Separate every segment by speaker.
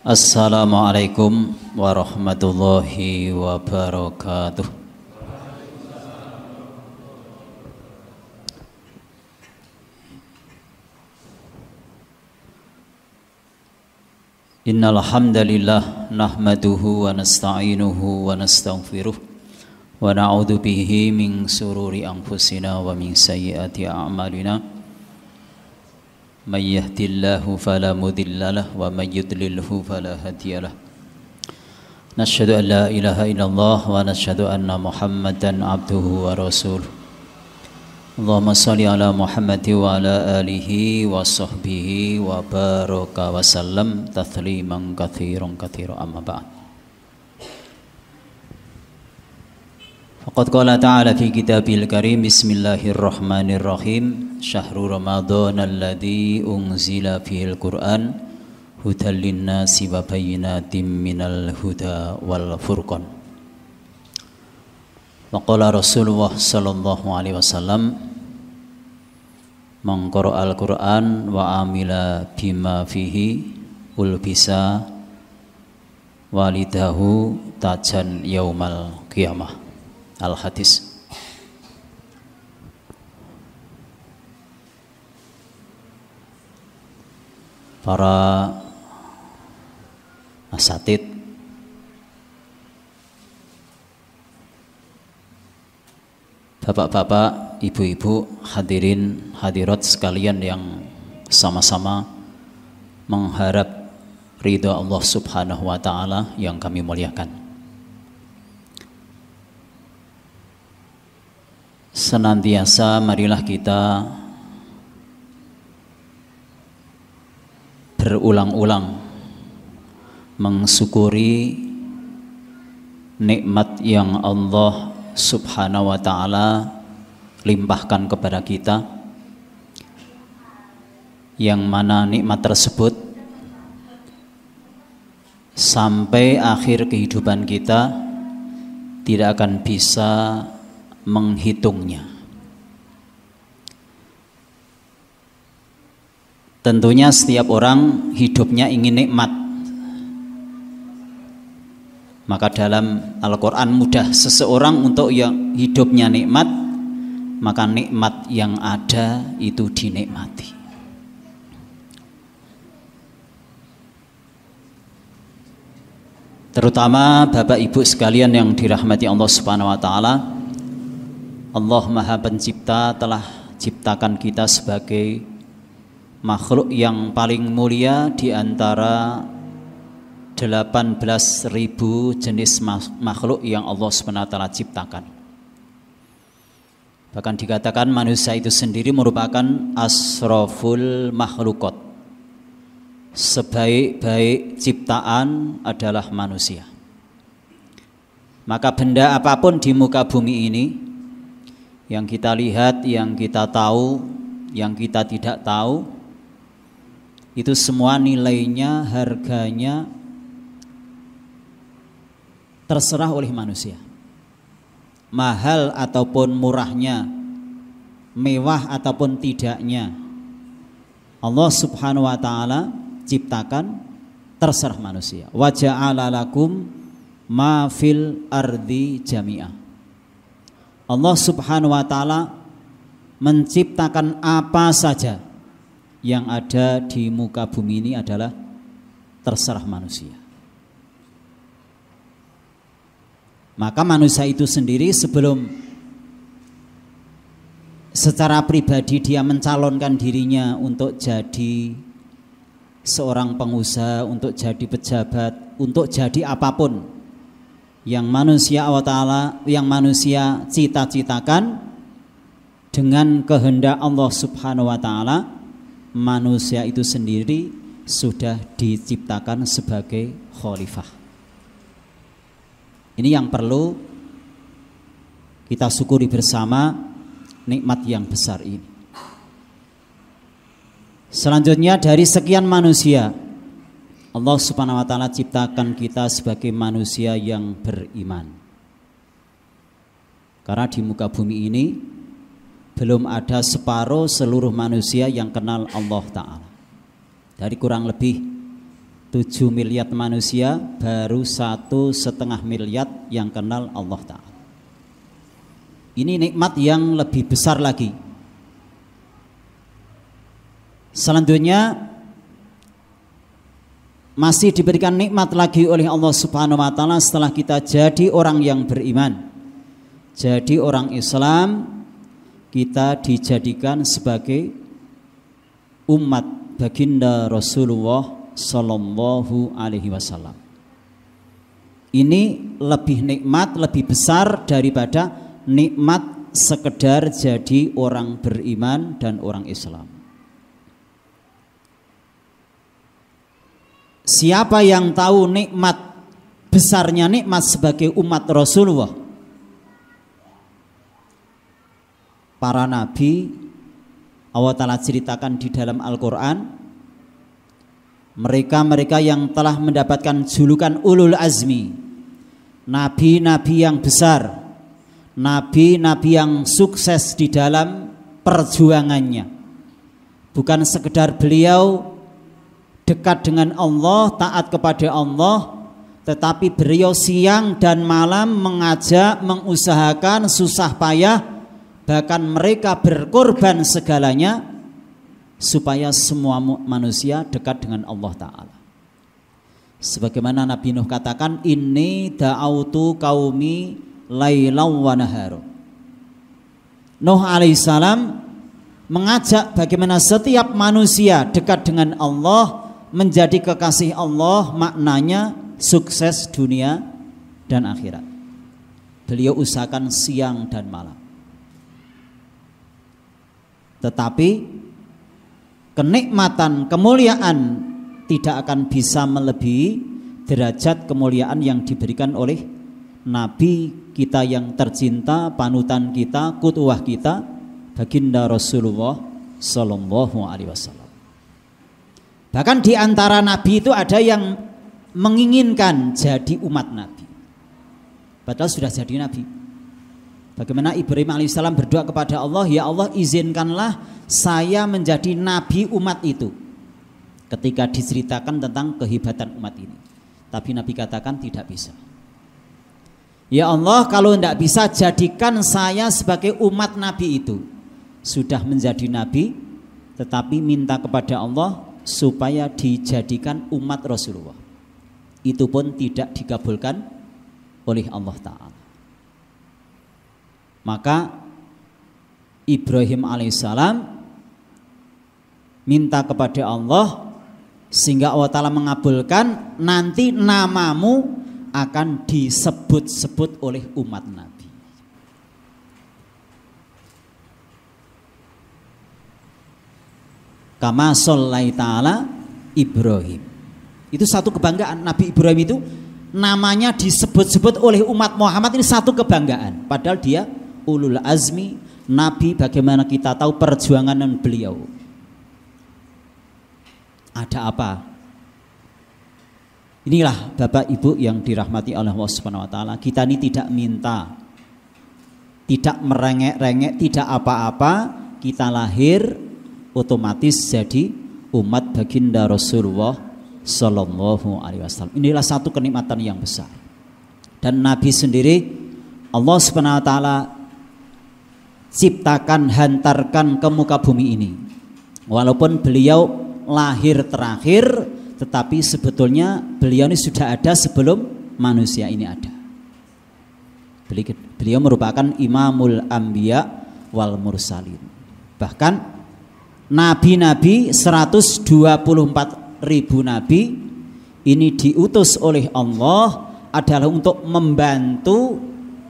Speaker 1: Assalamualaikum warahmatullahi wabarakatuh. Innal hamdalillah nahmaduhu wa nasta'inuhu wa nastaghfiruh wa na'udzu bihi min sururi anfusina wa min sayyiati a'malina. May yahdihillahu fala mudilla lahu wa may yudlilhu fala hadiya lahu. Nasyhadu an la ilaha illallah wa nasyhadu anna Muhammadan abduhu wa rasuluh. Allahumma shalli ala Muhammad wa ala alihi wa sahbihi wa baraka wa sallam tasliman katsiran katsiran amma ba'd. Faqad qala ta'ala fi kitabil karim bismillahirrahmanirrahim syahrul ramadhan alladzi unzila fihil qur'an hudal linnasi wa bayyinatin minal huda wal furqan. Wa qala Rasulullah sallallahu alaihi wasallam man qara'al qur'an wa amila bima fihi ulbisa walidahu tajan yaumal qiyamah. Al-Hadis. Para asatid, bapak-bapak, ibu-ibu, hadirin hadirat sekalian yang sama-sama mengharap ridha Allah Subhanahu wa taala yang kami muliakan. Senantiasa marilah kita berulang-ulang mensyukuri nikmat yang Allah Subhanahu wa taala limpahkan kepada kita, yang mana nikmat tersebut sampai akhir kehidupan kita tidak akan bisa menghitungnya. Tentunya setiap orang hidupnya ingin nikmat. Maka dalam Al-Quran mudah seseorang untuk yang hidupnya nikmat, maka nikmat yang ada itu dinikmati. Terutama Bapak Ibu sekalian yang dirahmati Allah Subhanahu wa taala, Allah Maha Pencipta telah ciptakan kita sebagai makhluk yang paling mulia di antara 18.000 jenis makhluk yang Allah SWT ciptakan. Bahkan dikatakan manusia itu sendiri merupakan asraful makhlukat. Sebaik-baik ciptaan adalah manusia. Maka benda apapun di muka bumi ini, yang kita lihat, yang kita tahu, yang kita tidak tahu, itu semua nilainya, harganya terserah oleh manusia. Mahal ataupun murahnya, mewah ataupun tidaknya, Allah Subhanahu wa taala ciptakan terserah manusia. Wa ja'ala lakum ma fil ardi jami'ah. Allah Subhanahu wa taala menciptakan apa saja yang ada di muka bumi ini adalah terserah manusia. Maka manusia itu sendiri sebelum secara pribadi dia mencalonkan dirinya untuk jadi seorang pengusaha, untuk jadi pejabat, untuk jadi apapun yang manusia cita-citakan, dengan kehendak Allah Subhanahu wa taala, manusia itu sendiri sudah diciptakan sebagai khalifah. Ini yang perlu kita syukuri bersama, nikmat yang besar ini. Selanjutnya dari sekian manusia, Allah Subhanahu wa taala ciptakan kita sebagai manusia yang beriman. Karena di muka bumi ini belum ada separuh seluruh manusia yang kenal Allah Ta'ala. Dari kurang lebih 7 miliar manusia, baru 1,5 miliar yang kenal Allah Ta'ala. Ini nikmat yang lebih besar lagi. Selanjutnya masih diberikan nikmat lagi oleh Allah Subhanahu wa taala setelah kita jadi orang yang beriman, jadi orang Islam, kita dijadikan sebagai umat baginda Rasulullah Sallallahu Alaihi Wasallam. Ini lebih nikmat, lebih besar daripada nikmat sekedar jadi orang beriman dan orang Islam. Siapa yang tahu nikmat besarnya nikmat sebagai umat Rasulullah? Para nabi Allah Ta'ala ceritakan di dalam Al-Quran, mereka yang telah mendapatkan julukan ulul azmi, nabi-nabi yang besar, nabi-nabi yang sukses di dalam perjuangannya. Bukan sekedar beliau dekat dengan Allah, taat kepada Allah, tetapi beliau siang dan malam mengajak, mengusahakan, susah payah, bahkan mereka berkorban segalanya supaya semua manusia dekat dengan Allah Ta'ala. Sebagaimana Nabi Nuh katakan, inni da'autu qaumi lailaw wa naharu. Nuh alaihissalam mengajak bagaimana setiap manusia dekat dengan Allah, menjadi kekasih Allah, maknanya sukses dunia dan akhirat. Beliau usahakan siang dan malam. Tetapi kenikmatan, kemuliaan tidak akan bisa melebihi derajat kemuliaan yang diberikan oleh Nabi kita yang tercinta, panutan kita, qudwah kita, baginda Rasulullah Sallallahu Alaihi Wasallam. Bahkan di antara nabi itu ada yang menginginkan jadi umat nabi, padahal sudah jadi nabi. Bagaimana Ibrahim alaihissalam berdoa kepada Allah, ya Allah izinkanlah saya menjadi nabi umat itu, ketika diceritakan tentang kehebatan umat ini. Tapi Nabi katakan tidak bisa. Ya Allah, kalau tidak bisa, jadikan saya sebagai umat nabi itu. Sudah menjadi nabi, tetapi minta kepada Allah supaya dijadikan umat Rasulullah. Itu pun tidak dikabulkan oleh Allah Ta'ala. Maka Ibrahim alaihissalam minta kepada Allah sehingga Allah Ta'ala mengabulkan, nanti namamu akan disebut-sebut oleh umat Nabi. Kama shollaita ala Ibrahim. Itu satu kebanggaan. Nabi Ibrahim itu namanya disebut-sebut oleh umat Muhammad, ini satu kebanggaan. Padahal dia ulul azmi, nabi. Bagaimana kita tahu perjuangan beliau? Ada apa? Inilah Bapak Ibu yang dirahmati oleh Allah Subhanahu wa taala. Kita ini tidak minta, tidak merengek-rengek, tidak apa-apa. Kita lahir otomatis jadi umat baginda Rasulullah Sallallahu Alaihi Wasallam. Inilah satu kenikmatan yang besar. Dan Nabi sendiri Allah Subhanahu wa taala ciptakan, hantarkan ke muka bumi ini. Walaupun beliau lahir terakhir, tetapi sebetulnya beliau ini sudah ada sebelum manusia ini ada. Beliau merupakan imamul anbiya wal mursalin. Bahkan nabi-nabi 124.000 nabi ini diutus oleh Allah adalah untuk membantu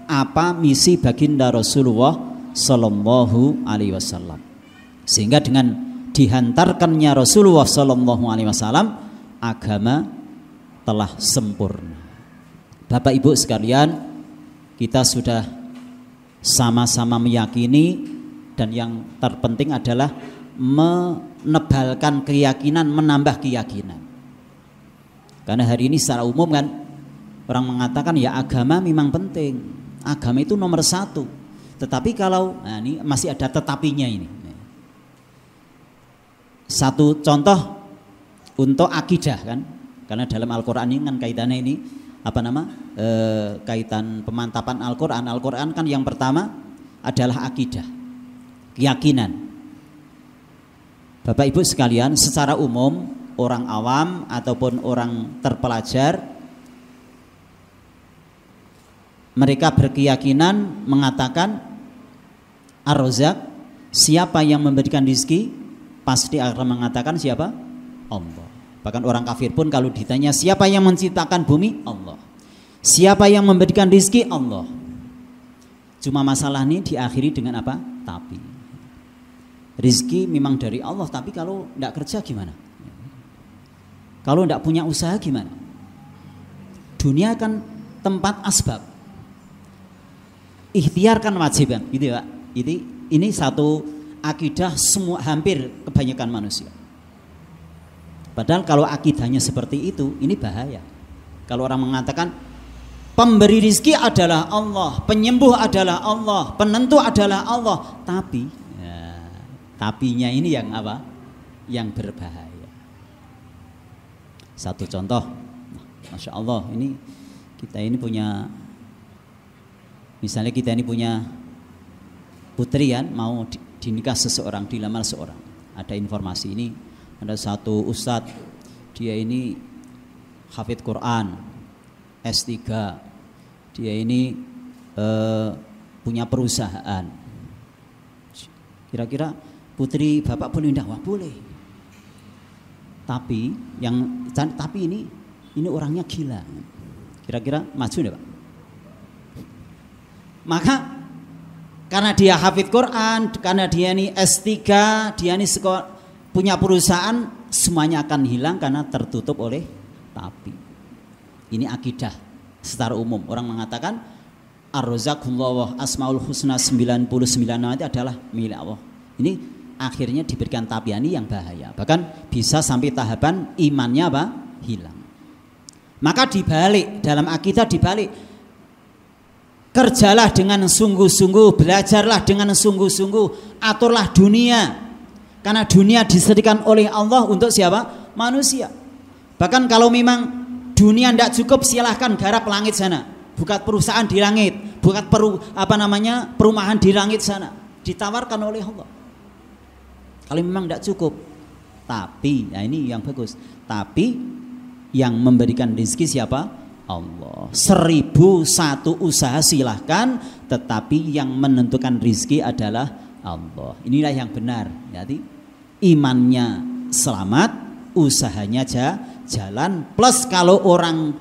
Speaker 1: apa misi baginda Rasulullah Sallallahu Alaihi Wasallam. Sehingga dengan dihantarkannya Rasulullah Sallallahu Alaihi Wasallam, agama telah sempurna. Bapak Ibu sekalian, kita sudah sama-sama meyakini, dan yang terpenting adalah menebalkan keyakinan, menambah keyakinan. Karena hari ini secara umum kan orang mengatakan ya agama memang penting, agama itu nomor satu. Tetapi kalau, nah ini masih ada tetapinya ini. Satu contoh untuk akidah kan, karena dalam Al-Quran ini kan kaitannya ini kaitan pemantapan Al-Quran. Al-Quran kan yang pertama adalah akidah, keyakinan. Bapak Ibu sekalian, secara umum orang awam ataupun orang terpelajar mereka berkeyakinan mengatakan Ar-Razzaq, siapa yang memberikan rezeki pasti akan mengatakan siapa? Allah. Bahkan orang kafir pun kalau ditanya siapa yang menciptakan bumi? Allah. Siapa yang memberikan rezeki? Allah. Cuma masalah ini diakhiri dengan apa? Tapi. Rezeki memang dari Allah, tapi kalau tidak kerja gimana? Kalau tidak punya usaha gimana? Dunia kan tempat asbab. Ikhtiar kan wajib kan, gitu ya Pak. Ini satu akidah semua hampir kebanyakan manusia. Padahal kalau akidahnya seperti itu, ini bahaya. Kalau orang mengatakan pemberi rezeki adalah Allah, penyembuh adalah Allah, penentu adalah Allah, tapi ya, tapinya ini yang apa? Yang berbahaya. Satu contoh, Masya Allah, kita ini punya, misalnya kita ini punya putri kan, mau dinikah seseorang, dilamar seorang. Ada informasi ini, ada satu ustadz, dia ini hafidz Quran, S3, dia ini punya perusahaan. Kira-kira putri bapak boleh enggak? Wah boleh. Tapi ini orangnya gila. Kira-kira maju enggak Pak? Maka karena dia hafidz Quran, karena dia ini S3, dia ini punya perusahaan, semuanya akan hilang karena tertutup oleh tapi. Ini akidah secara umum. Orang mengatakan Ar-Razzaqullah Asmaul Husna 99 nama itu adalah milik Allah. Ini akhirnya diberikan tapiani yang bahaya. Bahkan bisa sampai tahapan imannya apa? Hilang. Maka dibalik, dalam akidah dibalik. Kerjalah dengan sungguh-sungguh, belajarlah dengan sungguh-sungguh, aturlah dunia. Karena dunia disediakan oleh Allah untuk siapa? Manusia. Bahkan kalau memang dunia tidak cukup, silahkan garap langit sana, buka perusahaan di langit, buka perumahan di langit sana, ditawarkan oleh Allah. Kalau memang tidak cukup, tapi, nah ini yang bagus. Tapi yang memberikan rezeki siapa? Allah. 1001 usaha silahkan, tetapi yang menentukan rezeki adalah Allah. Inilah yang benar. Jadi imannya selamat, usahanya jalan. Plus kalau orang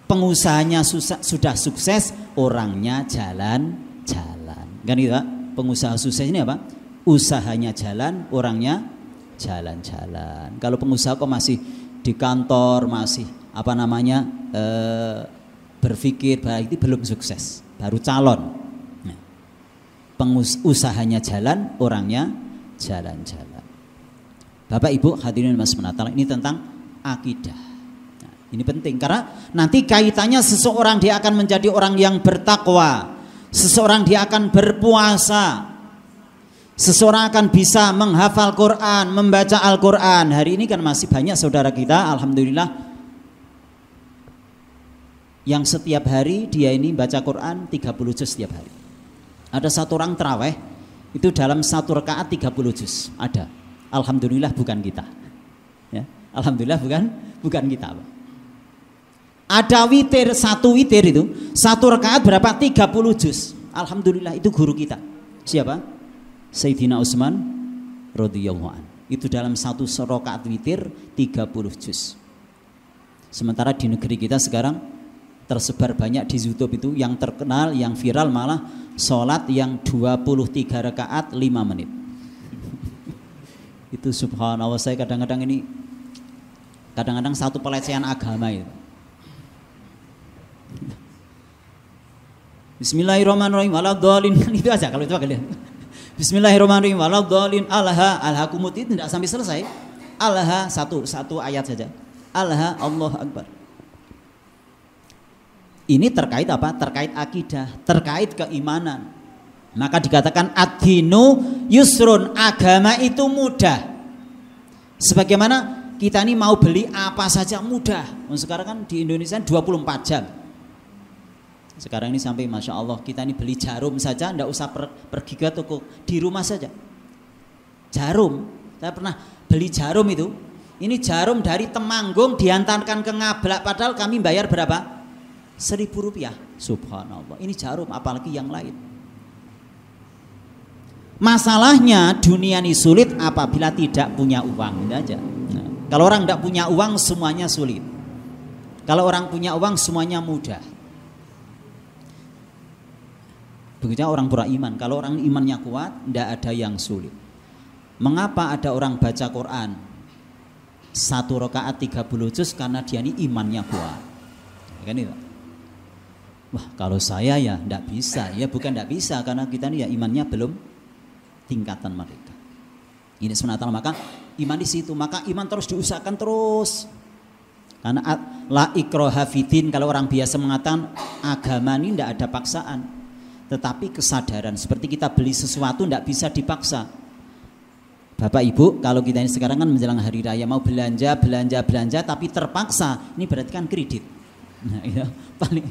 Speaker 1: pengusahanya sudah sukses, orangnya jalan-jalan. Kan gitu Pak? Pengusaha sukses ini apa? Usahanya jalan, orangnya jalan-jalan. Kalau pengusaha kok masih di kantor, masih berpikir bahwa itu belum sukses, baru calon. Nah, usahanya jalan, orangnya jalan-jalan. Bapak Ibu hadirin Mas Menatal, ini tentang akidah. Nah, ini penting karena nanti kaitannya seseorang dia akan menjadi orang yang bertakwa, seseorang dia akan berpuasa, seseorang akan bisa menghafal Quran, membaca Al-Quran. Hari ini kan masih banyak saudara kita, alhamdulillah, yang setiap hari dia ini baca Quran 30 juz setiap hari. Ada satu orang terawih itu dalam satu rakaat 30 juz. Ada. Alhamdulillah bukan kita. Ya, alhamdulillah bukan kita. Ada witir, satu witir itu satu rakaat berapa? 30 juz. Alhamdulillah itu guru kita. Siapa? Sayyidina Utsman radhiyallahu anhu. Itu dalam satu rakaat witir 30 juz. Sementara di negeri kita sekarang tersebar banyak di YouTube itu, yang terkenal, yang viral malah sholat yang 23 rakaat 5 menit. Itu subhanallah, saya kadang-kadang satu pelecehan agama itu. Bismillahirrahmanirrahim waladhdallin, itu aja kalau itu kalian. Bismillahirrahmanirrahim. Waladhdallin alhaqumut itu tidak sampai selesai. Alha satu ayat saja. Alha Allahu Akbar. Ini terkait apa? Terkait akidah, terkait keimanan. Maka dikatakan ad-dinu yusrun, agama itu mudah. Sebagaimana kita ini mau beli apa saja mudah. Sekarang kan di Indonesia 24 jam. Sekarang ini sampai Masya Allah kita ini beli jarum saja, tidak usah pergi ke toko, di rumah saja. Jarum, saya pernah beli jarum itu. Ini jarum dari Temanggung diantarkan ke Ngablak, padahal kami bayar berapa? Rp1.000. Subhanallah, ini jarum, apalagi yang lain. Masalahnya dunia ini sulit apabila tidak punya uang, itu aja. Nah, kalau orang tidak punya uang semuanya sulit. Kalau orang punya uang semuanya mudah. Begitu orang beriman. Kalau orang imannya kuat, tidak ada yang sulit. Mengapa ada orang baca Quran 1 rakaat 30 juz? Karena dia ini imannya kuat. Kan itu. Wah, kalau saya ya tidak bisa. Ya bukan tidak bisa, karena kita ini ya imannya belum tingkatan mereka. Ini SWT, maka iman di situ, maka iman terus diusahakan terus. Karena la ikraha fiddin, kalau orang biasa mengatakan agama ini tidak ada paksaan, tetapi kesadaran. Seperti kita beli sesuatu tidak bisa dipaksa. Bapak Ibu, kalau kita ini sekarang kan menjelang hari raya mau belanja, tapi terpaksa, ini berarti kan kredit. Nah, ya, paling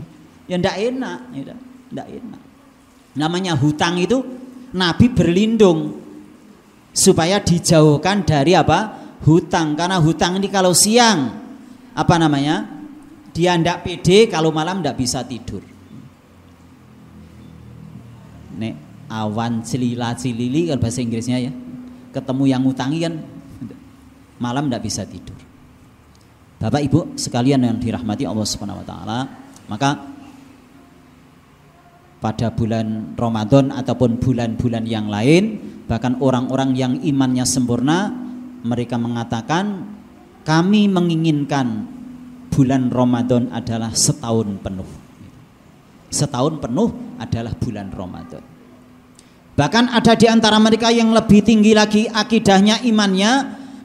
Speaker 1: ya tidak enak, ya, tidak enak. Namanya hutang itu Nabi berlindung supaya dijauhkan dari apa? Hutang. Karena hutang ini kalau siang apa namanya? Dia tidak pede, kalau malam tidak bisa tidur. Nek awan cilila-cilili kalau bahasa Inggrisnya ya. Ketemu yang ngutangi kan malam tidak bisa tidur. Bapak Ibu sekalian yang dirahmati Allah Subhanahu wa taala, maka pada bulan Ramadan ataupun bulan-bulan yang lain, bahkan orang-orang yang imannya sempurna, mereka mengatakan kami menginginkan bulan Ramadan adalah setahun penuh. Setahun penuh adalah bulan Ramadan. Bahkan ada di antara mereka yang lebih tinggi lagi akidahnya, imannya,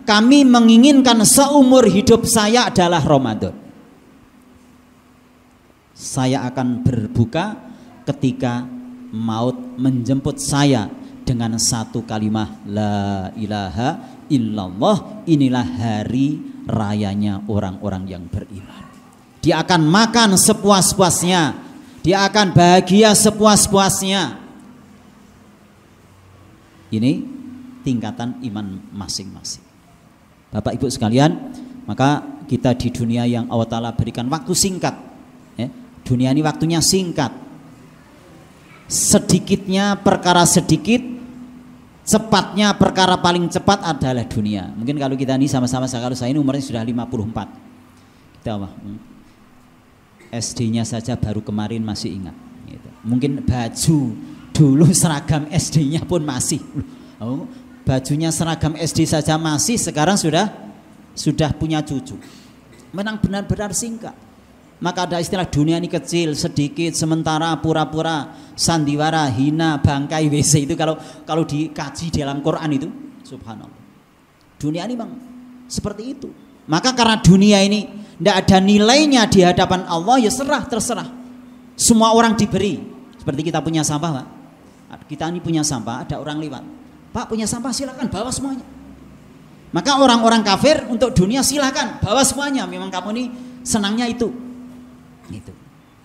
Speaker 1: kami menginginkan seumur hidup saya adalah Ramadan. Saya akan berbuka ketika maut menjemput saya dengan satu kalimat la ilaha illallah. Inilah hari rayanya orang-orang yang beriman. Dia akan makan sepuas-puasnya, dia akan bahagia sepuas-puasnya. Ini tingkatan iman masing-masing. Bapak Ibu sekalian, maka kita di dunia yang Allah Ta'ala berikan waktu singkat ya. Dunia ini waktunya singkat. Sedikitnya perkara sedikit, cepatnya perkara paling cepat adalah dunia. Mungkin kalau kita ini sama-sama, kalau saya ini umurnya sudah 54. Kita SD-nya saja baru kemarin masih ingat gitu. Mungkin baju dulu seragam SD-nya pun masih. Bajunya seragam SD saja masih, sekarang sudah punya cucu. Memang benar-benar singkat. Maka ada istilah dunia ini kecil, sedikit, sementara, pura-pura, sandiwara, hina, bangkai, WC. Itu kalau dikaji dalam Quran itu, subhanallah. Dunia ini memang seperti itu. Maka karena dunia ini tidak ada nilainya di hadapan Allah, ya terserah. Semua orang diberi. Seperti kita punya sampah, Pak. Kita ini punya sampah, ada orang lewat. Pak punya sampah, silakan bawa semuanya. Maka orang-orang kafir untuk dunia silakan bawa semuanya. Memang kamu ini senangnya itu. Gitu.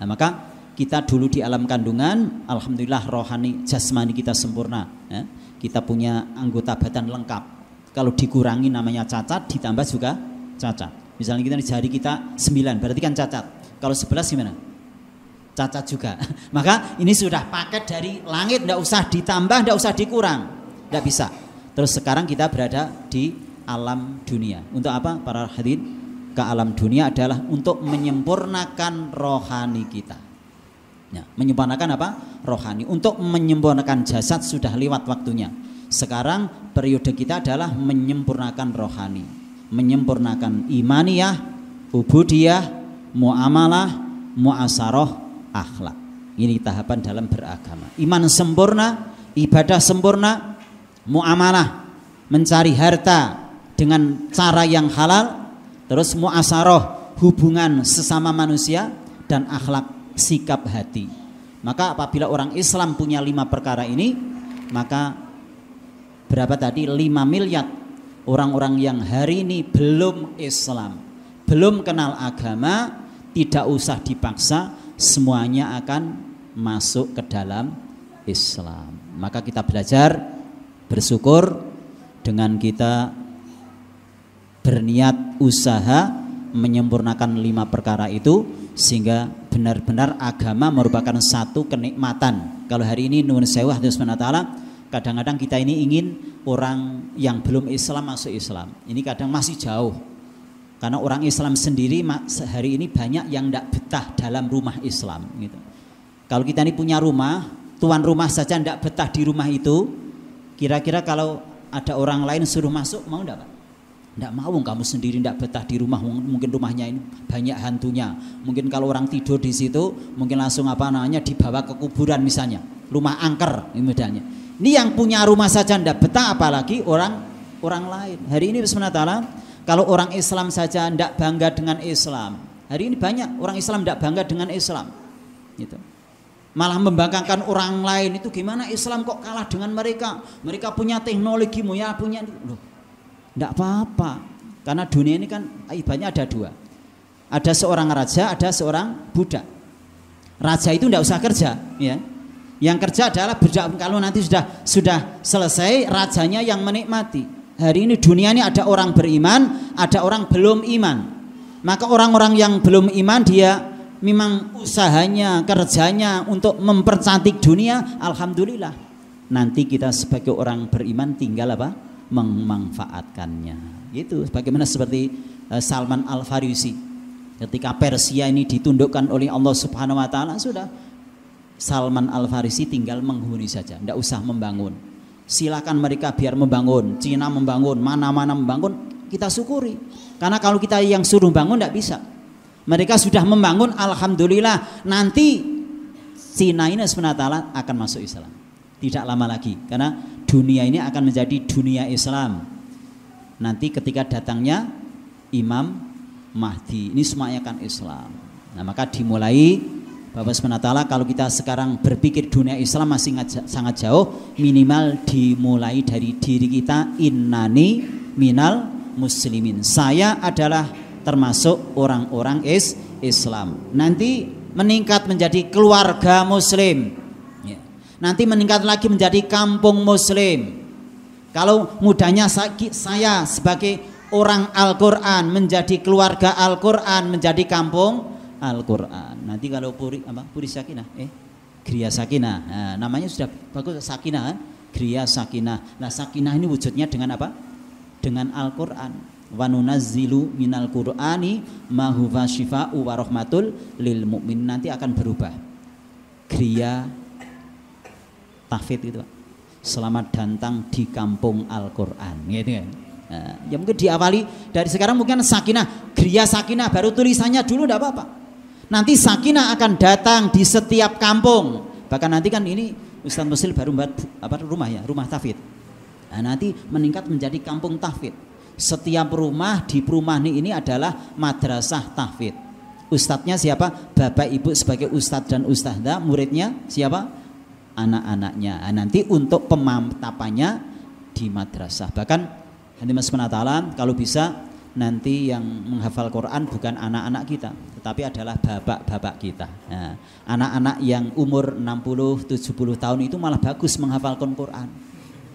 Speaker 1: Nah, maka kita dulu di alam kandungan, alhamdulillah rohani jasmani kita sempurna ya. Kita punya anggota badan lengkap. Kalau dikurangi namanya cacat, ditambah juga cacat. Misalnya kita di jari kita 9, berarti kan cacat. Kalau 11 gimana? Cacat juga. Maka ini sudah paket dari langit, tidak usah ditambah, tidak usah dikurang, tidak bisa. Terus sekarang kita berada di alam dunia. Untuk apa para hadirin? Ke alam dunia adalah untuk menyempurnakan rohani kita ya, menyempurnakan apa? Rohani. Untuk menyempurnakan jasad sudah lewat waktunya. Sekarang periode kita adalah menyempurnakan rohani, menyempurnakan imaniyah, ubudiyah, muamalah, muasaroh, akhlak. Ini tahapan dalam beragama. Iman sempurna,
Speaker 2: ibadah sempurna, muamalah, mencari harta dengan cara yang halal, terus muasaroh, hubungan sesama manusia, dan akhlak, sikap hati. Maka apabila orang Islam punya 5 perkara ini, maka berapa tadi? 5 miliar orang-orang yang hari ini belum Islam, belum kenal agama, tidak usah dipaksa, semuanya akan masuk ke dalam Islam. Maka kita belajar bersyukur dengan kita berniat usaha menyempurnakan 5 perkara itu, sehingga benar-benar agama merupakan satu kenikmatan. Kalau hari ini nuwun sewu hadis ta'ala, kadang-kadang kita ini ingin orang yang belum Islam masuk Islam. Ini kadang masih jauh. Karena orang Islam sendiri hari ini banyak yang tidak betah dalam rumah Islam gitu. Kalau kita ini punya rumah, tuan rumah saja tidak betah di rumah itu, kira-kira kalau ada orang lain suruh masuk, mau tidak Pak? Tidak mau, kamu sendiri tidak betah di rumah, mungkin rumahnya ini banyak hantunya. Mungkin kalau orang tidur di situ, mungkin langsung dibawa ke kuburan misalnya, rumah angker misalnya. Ini yang punya rumah saja tidak betah, apalagi orang lain. Hari ini bismillah, kalau orang Islam saja tidak bangga dengan Islam, hari ini banyak orang Islam tidak bangga dengan Islam gitu. Malah membanggakan orang lain, itu gimana Islam kok kalah dengan mereka, mereka punya teknologi, punya loh. Tidak apa-apa, karena dunia ini kan ibaratnya ada 2. Ada seorang raja, ada seorang budak. Raja itu tidak usah kerja ya. Yang kerja adalah budak. Kalau nanti sudah selesai, rajanya yang menikmati. Hari ini dunia ini ada orang beriman, ada orang belum iman. Maka orang-orang yang belum iman, dia memang usahanya, kerjanya untuk mempercantik dunia. Alhamdulillah, nanti kita sebagai orang beriman tinggal apa? Memanfaatkannya. Itu bagaimana seperti Salman Al-Farisi. Ketika Persia ini ditundukkan oleh Allah Subhanahu wa taala, sudah Salman Al-Farisi tinggal menghuni saja, tidak usah membangun. Silakan mereka biar membangun, Cina membangun, mana-mana membangun, kita syukuri. Karena kalau kita yang suruh bangun tidak bisa. Mereka sudah membangun, alhamdulillah. Nanti Cina ini sebenarnya akan masuk Islam. Tidak lama lagi, karena dunia ini akan menjadi dunia Islam. Nanti ketika datangnya Imam Mahdi, ini semuanya akan Islam. Nah, maka dimulai Bapak SWT, kalau kita sekarang berpikir dunia Islam masih sangat jauh, minimal dimulai dari diri kita. Innani minal muslimin, saya adalah termasuk orang-orang Islam. Nanti meningkat menjadi keluarga muslim ya. Nanti meningkat lagi menjadi kampung muslim. Kalau mudahnya saya sebagai orang Al-Quran menjadi keluarga Al-Quran, menjadi kampung Al-Quran. Nanti kalau puri sakinah, Griya Sakinah, nah, namanya sudah bagus, Sakinah, Griya Sakinah. Nah, Sakinah ini wujudnya dengan apa? Dengan Al-Quran. Wa nunazzilu minal Qur'ani ma huwa syifaa'u wa rahmatul lil mu'min. Nanti akan berubah. Griya tahfidz itu, selamat datang di kampung Al-Quran, gitu kan? Nah, ya mungkin diawali dari sekarang, mungkin Sakinah, Griya Sakinah, baru tulisannya dulu tidak apa-apa. Nanti Sakinah akan datang di setiap kampung. Bahkan nanti kan ini Ustaz Musil baru buat rumah tahfidz. Nah, nanti meningkat menjadi kampung tahfidz. Setiap rumah di perumahan ini adalah madrasah tahfidz. Ustadznya siapa? Bapak ibu sebagai ustadz dan ustadzah, muridnya siapa? Anak-anaknya. Nah, nanti untuk pemantapannya di madrasah. Bahkan nanti Mas Penatalan kalau bisa nanti yang menghafal Quran bukan anak-anak kita, tetapi adalah bapak-bapak kita. Nah, anak-anak yang umur 60-70 tahun itu malah bagus menghafalkan Quran.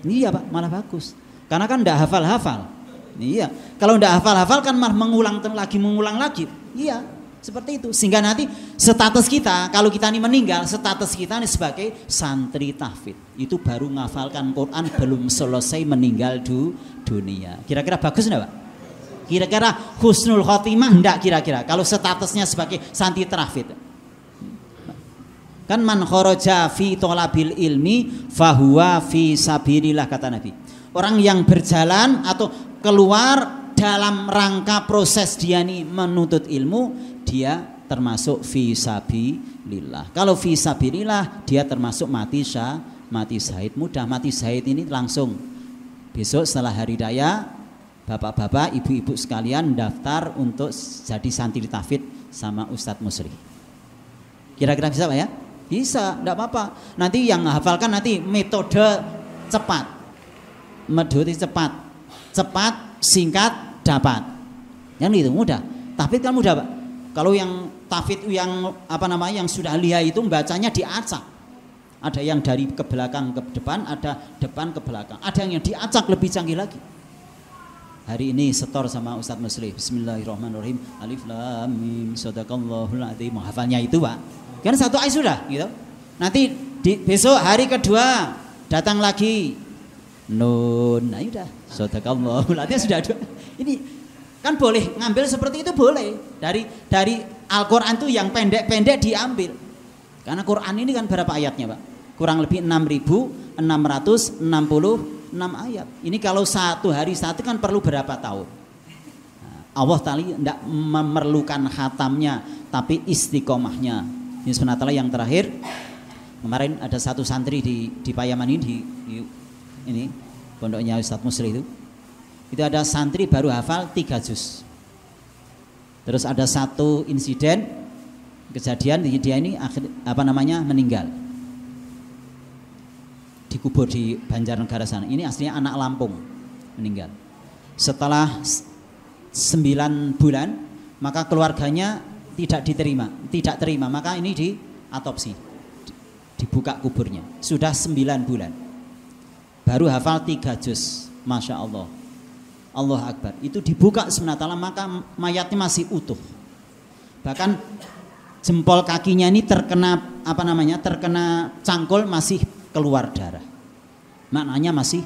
Speaker 2: Iya Pak, malah bagus. Karena kan tidak hafal-hafal. Iya, kalau tidak hafal-hafal kan malah mengulang lagi. Iya, seperti itu. Sehingga nanti status kita, kalau kita ini meninggal, status kita ini sebagai santri tahfidz. Itu baru menghafalkan Quran, belum selesai meninggal dunia. Kira-kira bagus enggak Pak? Kira-kira husnul khotimah enggak kira-kira kalau statusnya sebagai santri tahfidz? Kan man kharaja fi thalabil ilmi fahuwa fi sabilillah, kata Nabi. Orang yang berjalan atau keluar dalam rangka proses dia nih menuntut ilmu, dia termasuk fi sabilillah. Kalau fi sabilillah dia termasuk mati mati syahid. Mudah mati syahid ini langsung besok setelah hari raya, bapak-bapak, ibu-ibu sekalian daftar untuk jadi santri tahfidz sama Ustadz Musri. Kira-kira bisa Pak ya? Bisa, enggak apa-apa. Nanti yang hafalkan nanti metode cepat. Metode cepat. Cepat, singkat, dapat. Yang itu mudah. Tahfidz kan mudah, Pak. Kalau yang tahfidz yang yang sudah liha itu bacanya diacak. Ada yang dari ke belakang ke depan, ada depan ke belakang. Ada yang diacak lebih canggih lagi. Hari ini setor sama Ustadz Musli. Bismillahirrahmanirrahim. Alif lam mim shadaqallahul adzim. Hafalnya itu, Pak. Kan satu ayat sudah, gitu. Nanti besok hari kedua datang lagi. Nun. Nah, sudah. Shadaqallahul adzim sudah ada. Ini kan boleh ngambil seperti itu, boleh. Dari Al-Qur'an itu yang pendek-pendek diambil. Karena Quran ini kan berapa ayatnya, Pak? Kurang lebih 6.666 ayat. Ini kalau satu hari satu kan perlu berapa tahun? Allah Ta'ala tidak memerlukan khatamnya, tapi istiqomahnya. Ini sebenarnya yang terakhir. Kemarin ada satu santri di Payaman ini, ini pondoknya Ustadz Musri itu ada santri baru hafal 3 juz. Terus ada satu insiden kejadian dia ini meninggal, dikubur di Banjarnegara sana. Ini aslinya anak Lampung, meninggal setelah 9 bulan. Maka keluarganya tidak terima, maka ini diatopsi, dibuka kuburnya. Sudah 9 bulan baru hafal 3 juz. Masya Allah, Allah Akbar. Itu dibuka sebenarnya, maka mayatnya masih utuh. Bahkan jempol kakinya ini terkena terkena cangkul, masih keluar darah. Maknanya masih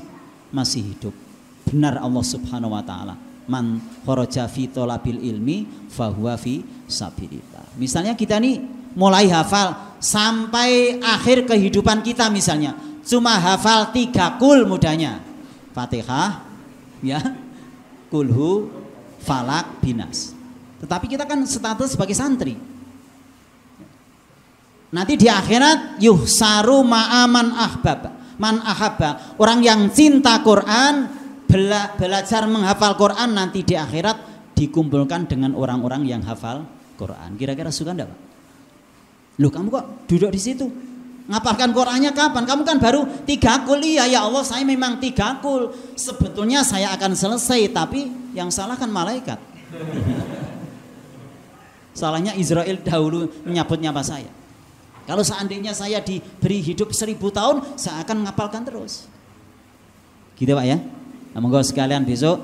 Speaker 2: hidup. Benar Allah Subhanahu wa taala. Man kharaja fi thalabil ilmi fahuwa fi sabilillah. Misalnya kita nih mulai hafal sampai akhir kehidupan kita, misalnya cuma hafal 3 kul mudahnya. Fatihah, ya, kulhu, falak, binas. Tetapi kita kan status sebagai santri. Nanti di akhirat yuhsaru ma'aman ahbab, man ahabba. Orang yang cinta Quran, belajar menghafal Quran, nanti di akhirat dikumpulkan dengan orang-orang yang hafal Quran. Kira-kira suka enggak, Pak? Loh, kamu kok duduk di situ? Ngapalkan Qurannya kapan? Kamu kan baru 3 kul. Iya ya Allah, saya memang 3 kul. Sebetulnya saya akan selesai, tapi yang salah kan malaikat. Salahnya Israel dahulu nyapa saya. Kalau seandainya saya diberi hidup 1000 tahun, saya akan ngapalkan terus. Gitu Pak ya. Nah, monggo sekalian besok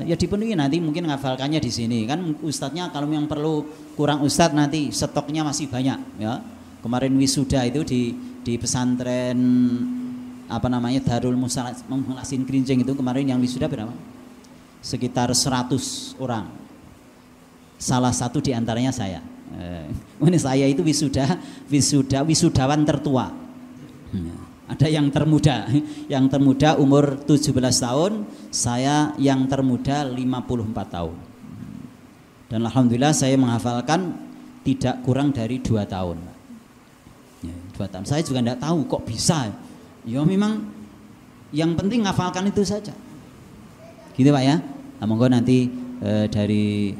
Speaker 2: ya dipenuhi, nanti mungkin ngafalkannya di sini. Kan ustadznya kalau yang perlu kurang ustadz nanti stoknya masih banyak ya. Kemarin wisuda itu di pesantren Darul Mukhlasin Kerincing itu kemarin yang wisuda berapa? Sekitar 100 orang. Salah satu diantaranya saya. Ini saya itu wisudawan tertua. Ada yang termuda umur 17 tahun, saya yang termuda 54 tahun. Dan alhamdulillah saya menghafalkan tidak kurang dari 2 tahun. Ya, 2 tahun. Saya juga tidak tahu kok bisa. Ya memang yang penting menghafalkan itu saja. Gitu Pak ya. Nah, monggo nanti dari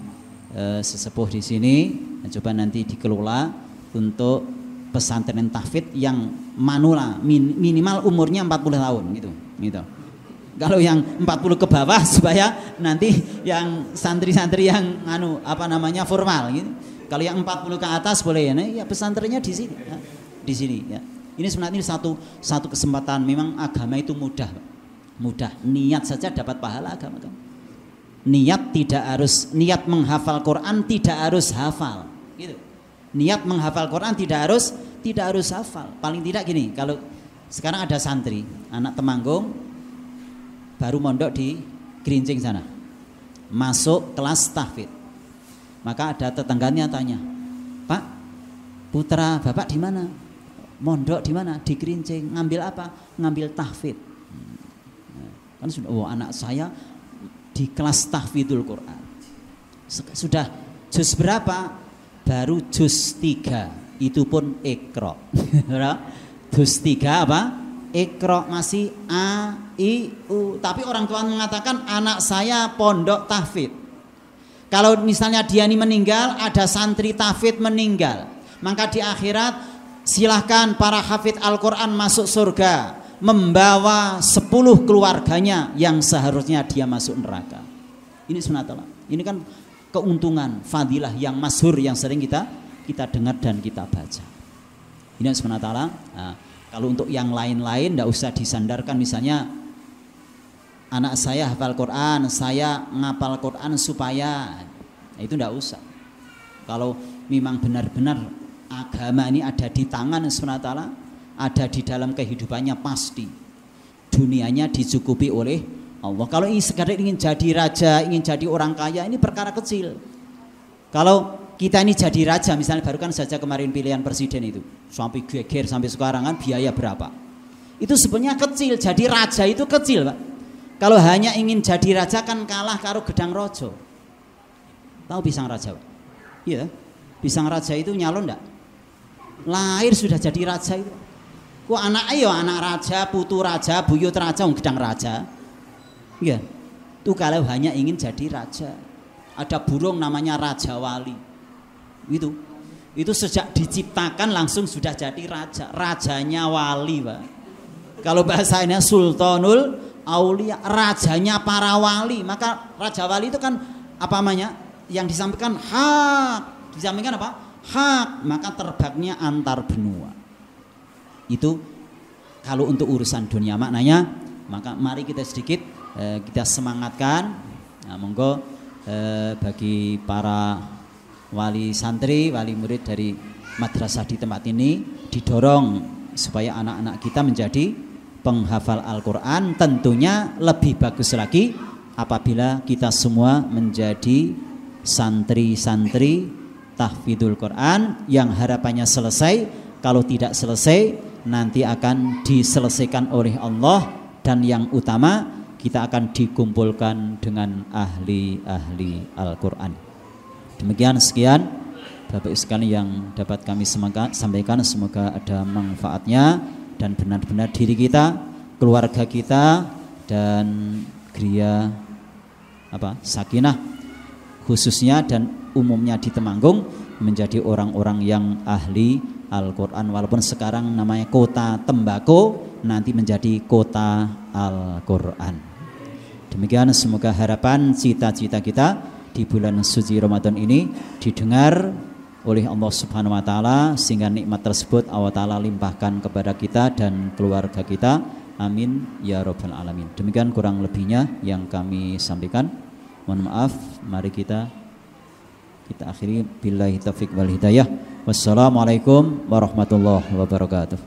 Speaker 2: sesepuh di sini coba nanti dikelola untuk pesantren tahfidz yang manula minimal umurnya 40 tahun gitu. Kalau yang 40 ke bawah supaya nanti yang santri-santri yang formal gitu. Kalau yang 40 ke atas boleh ya pesantrennya di sini ya. Di sini ya. Ini sebenarnya satu kesempatan. Memang agama itu mudah. Niat saja dapat pahala agama. Niat menghafal Quran tidak harus hafal gitu. Niat menghafal Quran tidak harus hafal. Paling tidak gini, kalau sekarang ada santri anak Temanggung baru mondok di Kerincing sana, masuk kelas tahfidz, maka ada tetangganya tanya, Pak, putra bapak di mana? Mondok di mana? Di Kerincing. Ngambil apa? Ngambil tahfidz. Kan sudah, anak saya di kelas tahfidzul Quran. Sudah juz berapa? Baru juz 3. Itu pun Iqra. Juz 3 apa? Iqra masih A, I, U. Tapi orang tua mengatakan anak saya pondok tahfidz. Kalau misalnya dia ini meninggal, ada santri tahfidz meninggal, maka di akhirat silahkan para hafidz Al-Quran masuk surga, membawa 10 keluarganya yang seharusnya dia masuk neraka. Ini sunatullah. Ini kan keuntungan, fadilah yang masyhur yang sering kita dengar dan kita baca. Ini sunatullah. Nah, kalau untuk yang lain-lain tidak usah disandarkan, misalnya anak saya hafal Quran, saya ngapal Quran supaya, nah itu tidak usah. Kalau memang benar-benar agama ini ada di tangan SWT, ada di dalam kehidupannya, pasti dunianya dicukupi oleh Allah. Kalau ini sekadar ingin jadi raja, ingin jadi orang kaya, ini perkara kecil. Kalau kita ini jadi raja, misalnya baru kan saja kemarin pilihan presiden itu, sampai geger sampai sekarang kan biaya berapa? Itu sebenarnya kecil, jadi raja itu kecil, Pak. Kalau hanya ingin jadi raja kan kalah karo gedang rojo. Tahu pisang raja, Pak? Iya, pisang raja itu nyalon enggak? Lahir sudah jadi raja itu. Kok anaknya ya anak raja, putu raja, buyut raja, gedang raja. Iya. Itu kalau hanya ingin jadi raja. Ada burung namanya Raja Wali. Itu sejak diciptakan langsung sudah jadi raja. Rajanya wali, Pak. Kalau bahasanya Sultanul Aulia, rajanya para wali. Maka Raja Wali itu kan apa namanya? Yang disampaikan hak, disampaikan apa? Hak, maka terbangnya antar benua. Itu kalau untuk urusan dunia maknanya, maka mari kita sedikit kita semangatkan. Nah, monggo bagi para wali santri, wali murid dari madrasah di tempat ini didorong supaya anak-anak kita menjadi penghafal Al-Quran. Tentunya lebih bagus lagi apabila kita semua menjadi santri-santri tahfidzul Quran yang harapannya selesai. Kalau tidak selesai nanti akan diselesaikan oleh Allah, dan yang utama kita akan dikumpulkan dengan ahli-ahli Al-Quran. Demikian sekian Bapak sekalian yang dapat kami sampaikan, semoga ada manfaatnya dan benar-benar diri kita, keluarga kita, dan geria sakinah khususnya dan umumnya di Temanggung menjadi orang-orang yang ahli Al-Quran. Walaupun sekarang namanya kota tembakau, nanti menjadi kota Al-Quran. Demikian semoga harapan cita-cita kita di bulan suci Ramadan ini didengar oleh Allah Subhanahu wa taala, sehingga nikmat tersebut Allah taala limpahkan kepada kita dan keluarga kita. Amin ya rabbal alamin. Demikian kurang lebihnya yang kami sampaikan. Mohon maaf, mari kita akhiri billahi taufik wal hidayah. Wassalamualaikum warahmatullahi wabarakatuh.